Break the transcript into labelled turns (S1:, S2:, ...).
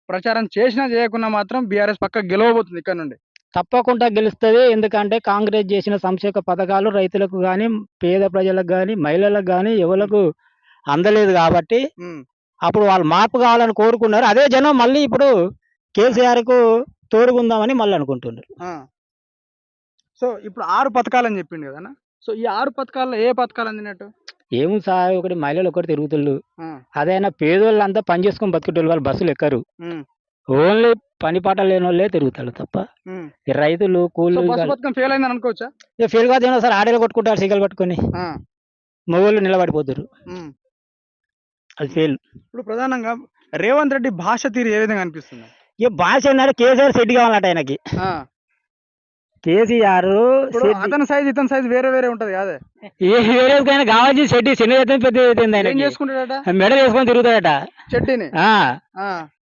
S1: ప్రచారం చేసినా చేయకున్నా మాత్రం బీఆర్ఎస్ పక్క గెలవబోతుంది ఇక్కడ నుండి.
S2: తప్పకుండా గెలుస్తుంది. ఎందుకంటే కాంగ్రెస్ చేసిన సంక్షేమ పథకాలు రైతులకు కానీ, పేద ప్రజలకు కానీ, మహిళలకు కానీ ఎవరికి అందలేదు కాబట్టి
S1: ఉమ్,
S2: అప్పుడు వాళ్ళు మార్పు కావాలని కోరుకున్నారు. అదే జనం మళ్ళీ ఇప్పుడు కేసీఆర్కు తోడుగుందామని మళ్ళీ అనుకుంటున్నారు.
S1: ఆ. సో ఇప్పుడు 6 పథకాలు అని చెప్పిండు కదన్నా. సో ఈ 6 పథకాల్లో ఏ పథకాలు అందినట్టు?
S2: ఏముంది సార్, ఒకటి మహిళలు ఒకటి తిరుగుతుళ్ళు.
S1: ఆ,
S2: అదైనా పేదోళ్ళంతా పని చేసుకొని బతికేటోళ్ళు, వాళ్ళు బస్సులు ఎక్కరు.
S1: ఉమ్,
S2: ఓన్లీ పని పాట లేని వాళ్ళే తిరుగుతారు తప్ప
S1: ఉమ్.
S2: ఈ రైతులు
S1: సో
S2: కూలీలు
S1: బస్సు పథకం ఫెయిల్ అయిందని అనుకోవచ్చా?
S2: ఫెయిల్ కాదు సార్. ఆడేలు కొట్టుకుంటారు సైకిల్ పట్టుకొని,
S1: ఆ,
S2: మగోళ్ళు నిలబడిపోతారు.
S1: ఉమ్.
S2: అది ఫెయిల్.
S1: ఇప్పుడు ప్రధానంగా రేవంత్ రెడ్డి భాష తీరు ఏ విధంగా అనిపిస్తుంది?
S2: ఇక భాష ఏంటంటే కేసీఆర్ సెట్ కావాలంట ఆయనకి.
S1: ఆ,
S2: కేసీఆర్
S1: ఇప్పుడు అతని సైజ్ ఇతని సైజ్ వేరే వేరే ఉంటది కాదే.
S2: ఏ వేరేకైనా కావాల్సి చెడ్డి చిన్న చేతం పెద్ద అవుతుంది
S1: ఏం
S2: ఆయనకి.
S1: చేసుకుంటాడట?
S2: మెడల్ వేసుకొని తిరుగుతాడట.
S1: చెడ్డీని.
S2: ఆ
S1: ఆ,